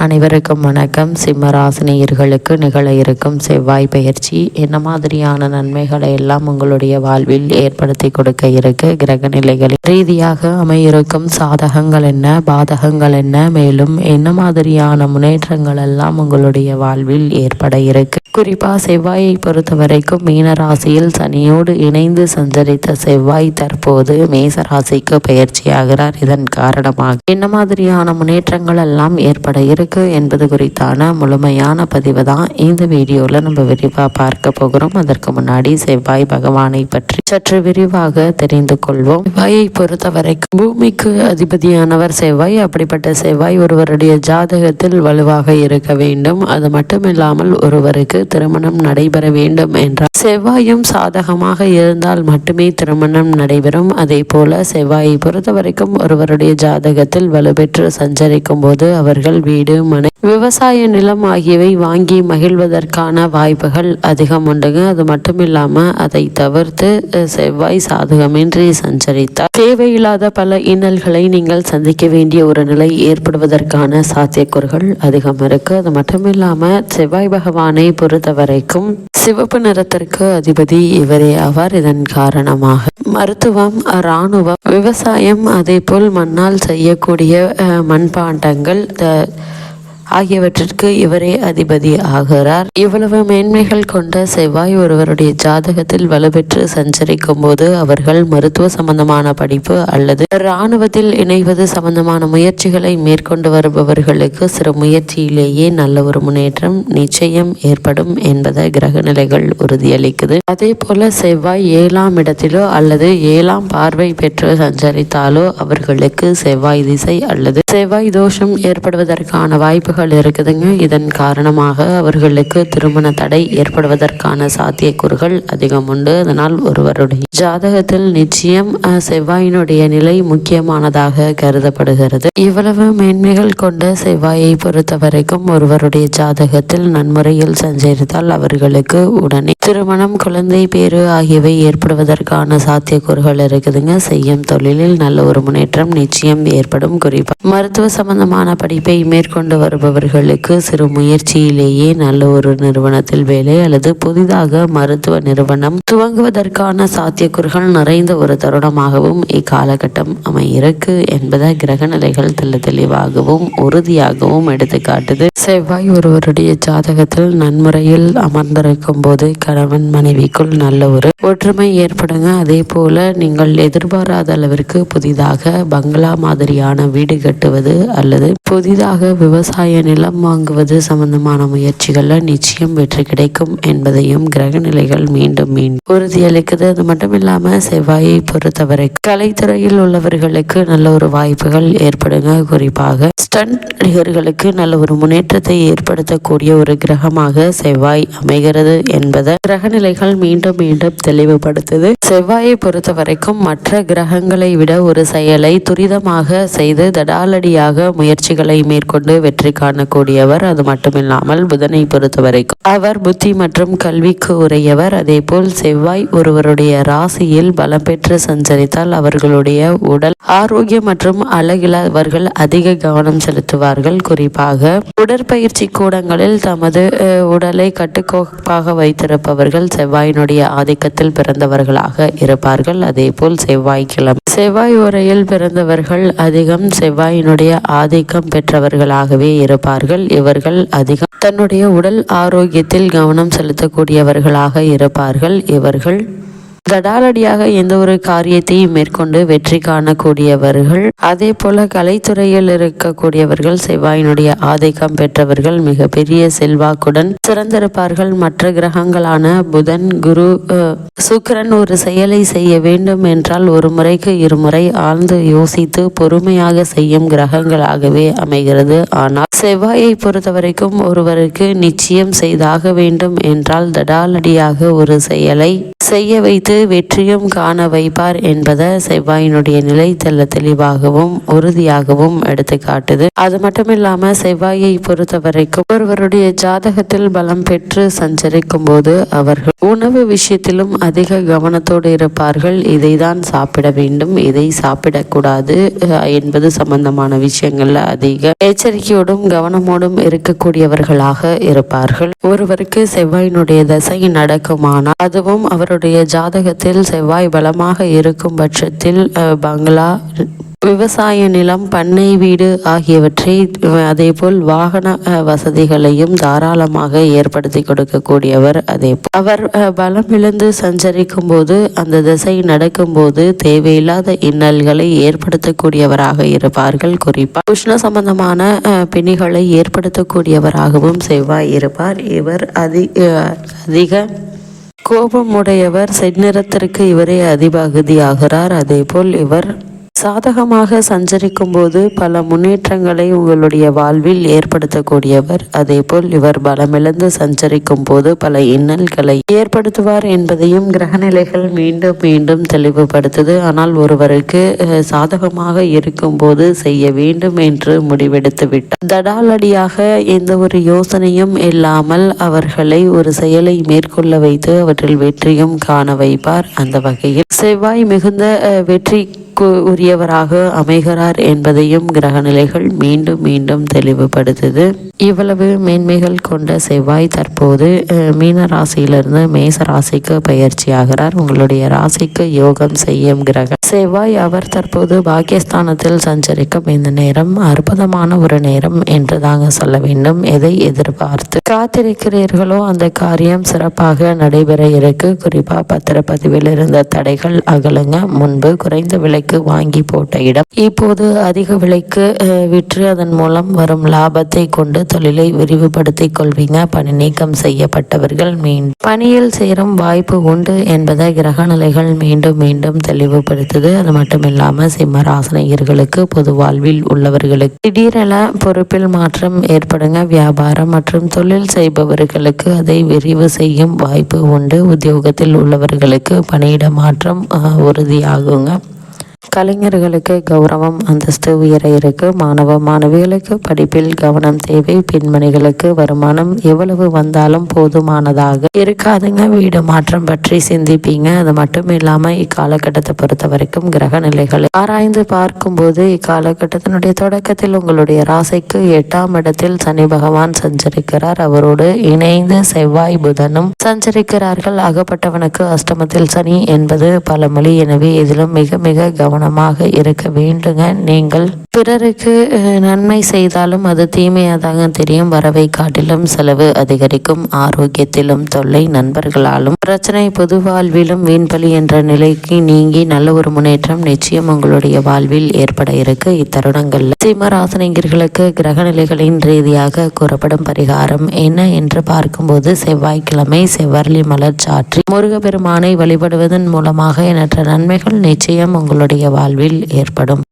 அனைவருக்கும் வணக்கம். சிம்மராசினியர்களுக்கு நிகழ இருக்கும் செவ்வாய் பெயர்ச்சி என்ன மாதிரியான நன்மைகளை எல்லாம் உங்களுடைய வாழ்வில் ஏற்படுத்தி கொடுக்க இருக்கு, கிரக நிலைகளின் ரீதியாக அமையிருக்கும் சாதகங்கள் என்ன, பாதகங்கள் என்ன, மேலும் என்ன மாதிரியான முன்னேற்றங்கள் எல்லாம் உங்களுடைய வாழ்வில் ஏற்பட இருக்கு. குறிப்பா செவ்வாயை பொறுத்த வரைக்கும் மீனராசியில் சனியோடு இணைந்து சஞ்சரித்த செவ்வாய் தற்போது மேசராசிக்கு பயிற்சியாகிறார். இதன் காரணமாக என்ன மாதிரியான முன்னேற்றங்கள் எல்லாம் ஏற்பட இருக்கு என்பது குறித்தான முழுமையான பதிவு தான் இந்த வீடியோல நம்ம விரிவா பார்க்க போகிறோம். அதற்கு முன்னாடி செவ்வாய் பகவானை பற்றி சற்று விரிவாக தெரிந்து கொள்வோம். செவ்வாயை பொறுத்த வரைக்கும் பூமிக்கு அதிபதியானவர் செவ்வாய். அப்படிப்பட்ட செவ்வாய் ஒருவருடைய ஜாதகத்தில் வலுவாக இருக்க வேண்டும். அது மட்டுமில்லாமல் ஒருவருக்கு திருமணம் நடைபெற வேண்டும் என்றால் செவ்வாயும் சாதகமாக இருந்தால் மட்டுமே திருமணம் நடைபெறும். அதே போல செவ்வாயை பொறுத்த வரைக்கும் ஒருவருடைய ஜாதகத்தில் வலுப்பெற்று சஞ்சரிக்கும் போது அவர்கள் வீடு, மனை, விவசாய நிலம் ஆகியவை வாங்கி மகிழ்வதற்கான வாய்ப்புகள் அதிகம் உண்டுங்க. அது மட்டும் இல்லாம அதை தவிர்த்து செவ்வாய் சாதகமின்றி சஞ்சரித்தால் தேவையில்லாத பல இன்னல்களை நீங்கள் சந்திக்க வேண்டிய ஒரு நிலை ஏற்படுவதற்கான சாத்தியக்கூறுகள் அதிகம் இருக்கு. அது மட்டும் இல்லாம செவ்வாய் பகவானை பொறுத்த வரைக்கும் சிவப்பு நிறத்திற்கு அதிபதி இவரே ஆவார். இதன் காரணமாக மருத்துவம், இராணுவம், விவசாயம், அதே போல் மண்ணால் செய்யக்கூடிய மண்பாண்டங்கள் ஆகியவற்றிற்கு இவரே அதிபதி ஆகிறார். இவ்வளவு மேன்மைகள் கொண்ட செவ்வாய் ஒருவருடைய ஜாதகத்தில் வலுப்பெற்று சஞ்சரிக்கும் போது அவர்கள் மருத்துவ சம்பந்தமான படிப்பு அல்லது இராணுவத்தில் இணைவது சம்பந்தமான முயற்சிகளை மேற்கொண்டு வருபவர்களுக்கு சிறு முயற்சியிலேயே நல்ல ஒரு முன்னேற்றம் நிச்சயம் ஏற்படும் என்பதை கிரக நிலைகள் உறுதியளிக்குது. அதே போல செவ்வாய் 7ஆம் இடத்திலோ அல்லது 7ஆம் பார்வை பெற்று சஞ்சரித்தாலோ அவர்களுக்கு செவ்வாய் திசை அல்லது செவ்வாய் தோஷம் ஏற்படுவதற்கான வாய்ப்பு இருக்குதுங்க. இதன் காரணமாக அவர்களுக்கு திருமண தடை ஏற்படுவதற்கான சாத்தியக்கூறுகள் அதிகம் உண்டு. அதனால் ஒருவருடைய ஜாதகத்தில் நிச்சயம் செவ்வாயினுடைய நிலை முக்கியமானதாக கருதப்படுகிறது. இவ்வளவு மேன்மைகள் கொண்ட செவ்வாயை பொறுத்த வரைக்கும் ஒருவருடைய ஜாதகத்தில் நன்முறையில் சஞ்சரித்தால் அவர்களுக்கு உடனே திருமணம், குழந்தை பேறு ஆகியவை ஏற்படுவதற்கான சாத்தியக்கூறுகள் இருக்குதுங்க. செய்யும் தொழிலில் நல்ல ஒரு முன்னேற்றம் நிச்சயம் ஏற்படும். குறிப்பாக மருத்துவ சம்பந்தமான படிப்பை மேற்கொண்டு வருபவர்களுக்கு சிறு முயற்சியிலேயே நல்ல ஒரு நிறுவனத்தில் வேலை அல்லது புதிதாக மருத்துவ நிறுவனம் துவங்குவதற்கான சாத்தியக்கூறுகள் நிறைந்த ஒரு தருணமாகவும் இக்காலகட்டம் அமையிருக்கு என்பதை கிரக நிலைகள் தெளிவாகவும் உறுதியாகவும் எடுத்துக்காட்டுது. செவ்வாய் ஒருவருடைய ஜாதகத்தில் நன்முறையில் அமர்ந்திருக்கும் போது கணவன் மனைவிக்குள் நல்ல ஒரு ஒற்றுமை ஏற்படுங்க. அதே போல நீங்கள் எதிர்பாராத அளவிற்கு புதிதாக பங்களா மாதிரியான வீடு கட்டுவது அல்லது புதிதாக விவசாய நிலம் வாங்குவது சம்பந்தமான முயற்சிகள்ல நிச்சயம் வெற்றி கிடைக்கும் என்பதையும் கிரக நிலைகள் மீண்டும் உறுதியளிக்குது. அது மட்டும் இல்லாம செவ்வாயை பொறுத்தவரை கலைத்துறையில் உள்ளவர்களுக்கு நல்ல ஒரு வாய்ப்புகள் ஏற்படுங்க. குறிப்பாக ஸ்டண்ட் நடிகர்களுக்கு நல்ல ஒரு முன்னேற்றத்தை ஏற்படுத்தக்கூடிய ஒரு கிரகமாக செவ்வாய் அமைகிறது என்பதை கிரக நிலைகள் மீண்டும் தெளிவுபடுத்துது. செவ்வாயை பொறுத்த வரைக்கும் மற்ற கிரகங்களை விட ஒரு செயலை துரிதமாக செய்து தடாலடியாக முயற்சிகளை மேற்கொண்டு வெற்றி காணக்கூடியவர். அது மட்டுமில்லாமல் புதனை பொறுத்த வரைக்கும் அவர் புத்தி மற்றும் கல்விக்கு உரியவர். அதே போல் செவ்வாய் ஒருவருடைய ராசியில் பலம் பெற்று சஞ்சரித்தால் அவர்களுடைய உடல் ஆரோக்கியம் மற்றும் அழகில் அவர்கள் அதிக கவனம் செலுத்துவார்கள். குறிப்பாக உடற்பயிற்சி கூடங்களில் தமது உடலை கட்டுக்கோப்பாக வைத்திருப்பவர்கள் செவ்வாயினுடைய ஆதிக்கத்தில் பிறந்தவர்களாக இருப்பார்கள். அதே போல் செவ்வாய் உரையில் பிறந்தவர்கள் அதிகம் செவ்வாயினுடைய ஆதிக்கம் பெற்றவர்களாகவே இருப்பார்கள். இவர்கள் அதிகம் தன்னுடைய உடல் ஆரோக்கியத்தில் கவனம் செலுத்தக்கூடியவர்களாக இருப்பார்கள். இவர்கள் தடாலடியாக எந்த ஒரு காரியத்தையும் மேற்கொண்டு வெற்றி காணக்கூடியவர்கள். அதே போல கலைத்துறையில் இருக்கக்கூடியவர்கள் செவ்வாயினுடைய ஆதிக்கம் பெற்றவர்கள் மிகப்பெரிய செல்வாக்குடன் சிறந்திருப்பார்கள். மற்ற கிரகங்களான புதன், குரு, சுக்கிரன் ஒரு செயலை செய்ய வேண்டும் என்றால் ஒரு முறைக்கு இருமுறை ஆழ்ந்து யோசித்து பொறுமையாக செய்யும் கிரகங்களாகவே அமைகிறது. ஆனால் செவ்வாயை பொறுத்த வரைக்கும் ஒருவருக்கு நிச்சயம் செய்தாக வேண்டும் என்றால் தடாலடியாக ஒரு செயலை செய்ய வைத்து வெற்றியும் காண வைப்பார் என்பதை செவ்வாயினுடைய நிலை தெளிவாகவும் உறுதியாகவும் எடுத்து காட்டுது. அது மட்டும் இல்லாம செவ்வாயை பொறுத்த வரைக்கும் ஒருவருடைய ஜாதகத்தில் பலம் பெற்று சஞ்சரிக்கும் போது அவர்கள் உணவு விஷயத்திலும் அதிக கவனத்தோடு இருப்பார்கள். இதை தான் சாப்பிட வேண்டும், இதை சாப்பிடக்கூடாது என்பது சம்பந்தமான விஷயங்கள்ல அதிக எச்சரிக்கையோடும் கவனமோடும் இருக்கக்கூடியவர்களாக இருப்பார்கள். ஒருவருக்கு செவ்வாயினுடைய தசை நடக்குமானால், அதுவும் அவருடைய ஜாதகத்தில் செவ்வாய் பலமாக இருக்கும் பட்சத்தில் பங்களா, விவசாய நிலம், பண்ணை வீடு ஆகியவற்றை, அதேபோல் வாகன வசதிகளையும் தாராளமாக ஏற்படுத்தி கொடுக்கக்கூடியவர். அதேபோல் அவர் பலம் இழந்து சஞ்சரிக்கும் போது, அந்த திசை நடக்கும் போது தேவையில்லாத இன்னல்களை ஏற்படுத்தக்கூடியவராக இருப்பார்கள். குறிப்பாக உஷ்ண சம்பந்தமான பிணிகளை ஏற்படுத்தக்கூடியவராகவும் செவ்வாய் இருப்பார். இவர் அதிக கோபமுடையவர். செந்நிறத்திற்கு இவரே அதிபதியாகிறார். அதேபோல் இவர் சாதகமாக சஞ்சரிக்கும் போது பல முன்னேற்றங்களை உங்களுடைய வாழ்வில் ஏற்படுத்தக்கூடியவர். அதேபோல் இவர் பலமிழந்து சஞ்சரிக்கும் போது பல இன்னல்களை ஏற்படுத்துவார் என்பதையும் கிரகநிலைகள் மீண்டும் மீண்டும் தெளிவுபடுத்துது. ஆனால் ஒருவருக்கு சாதகமாக இருக்கும் போது செய்ய வேண்டும் என்று முடிவெடுத்து விட்டார். தடாலடியாக எந்த ஒரு யோசனையும் இல்லாமல் அவர்களை ஒரு செயலை மேற்கொள்ள வைத்து அவற்றில் வெற்றியும் காண வைப்பார். அந்த வகையில் செவ்வாய் மிகுந்த வெற்றி உரியவராக அமைகிறார் என்பதையும் கிரகநிலைகள் மீண்டும் மீண்டும் தெளிவுபடுத்துது. இவ்வளவு மேன்மைகள் கொண்ட செவ்வாய் தற்போது மீன ராசியிலிருந்து மேச ராசிக்கு பயிற்சியாகிறார். உங்களுடைய ராசிக்கு யோகம் செய்யும் கிரகம் செவ்வாய். அவர் தற்போது பாக்கியஸ்தானத்தில் சஞ்சரிக்கும் இந்த நேரம் அற்புதமான ஒரு நேரம் என்று தாங்க சொல்ல வேண்டும். எதை எதிர்பார்த்து காத்திருக்கிறீர்களோ அந்த காரியம் சிறப்பாக நடைபெற இருக்கு. குறிப்பா பத்திரப்பதிவில் இருந்த தடைகள் அகலுங்க. முன்பு குறைந்த விலைக்கு வாங்கி போட்ட இடம் இப்போது அதிக விலைக்கு விற்று அதன் மூலம் வரும் லாபத்தை கொண்டு தொழிலை விரிவுபடுத்திக் கொள்வீங்க. பணி நீக்கம் செய்யப்பட்டவர்கள் மீண்டும் பணியில் சேரும் வாய்ப்பு உண்டு என்பதை கிரகநிலைகள் மீண்டும் மீண்டும் தெளிவுபடுத்துது. அது மட்டுமில்லாம சிம்மராசினியர்களுக்கு பொது வாழ்வில் உள்ளவர்களுக்கு திடீரென பொறுப்பில் மாற்றம் ஏற்படுங்க. வியாபாரம் மற்றும் தொழில் செய்பவர்களுக்கு அதை விரிவு செய்யும் வாய்ப்பு உண்டு. உத்தியோகத்தில் உள்ளவர்களுக்கு பணியிட மாற்றம் உறுதியாகுங்க. கலைஞர்களுக்கு கௌரவம் அந்தஸ்து உயர இருக்கு. மாணவ மாணவிகளுக்கு படிப்பில் கவனம் தேவை. பெண்மணிகளுக்கு வருமானம் எவ்வளவு வந்தாலும் போதுமானதாக இருக்காதுங்க. வீடு மாற்றம் பற்றி சிந்திப்பீங்க. அது மட்டும் இல்லாம இக்காலகட்டத்தை பொறுத்த வரைக்கும் கிரக நிலைகளை ஆராய்ந்து பார்க்கும்போது இக்காலகட்டத்தினுடைய தொடக்கத்தில் உங்களுடைய ராசிக்கு 8ஆம் இடத்தில் சனி பகவான் சஞ்சரிக்கிறார். அவரோடு இணைந்து செவ்வாய் புதனும் சஞ்சரிக்கிறார்கள். அகப்பட்டவனுக்கு அஷ்டமத்தில் சனி என்பது பழமொழி. எனவே இதிலும் மிக மிக கவனமாக இருக்க வேண்டுங்க. நீங்கள் பிறருக்கு நன்மை செய்தாலும் அது தீமையாதாங்க தெரியும். வரவை காட்டிலும் செலவு அதிகரிக்கும். ஆரோக்கியத்திலும் தொல்லை, நண்பர்களாலும் பிரச்சனை, பொது வாழ்விலும் வீண்பலி என்ற நிலைக்கு நீங்கி நல்ல ஒரு முன்னேற்றம் நிச்சயம் உங்களுடைய வாழ்வில் ஏற்பட இருக்கு. இத்தருணங்கள்ல சிம்மராசினியர்களுக்கு கிரகநிலைகளின் ரீதியாக கூறப்படும் பரிகாரம் என்ன என்று பார்க்கும்போது செவ்வாய்க்கிழமை செவ்வரளி மலர் சாற்றி முருகப்பெருமானை வழிபடுவதன் மூலமாக எண்ணற்ற நன்மைகள் நிச்சயம் உங்களுடைய வாழ்வில் ஏற்படும்.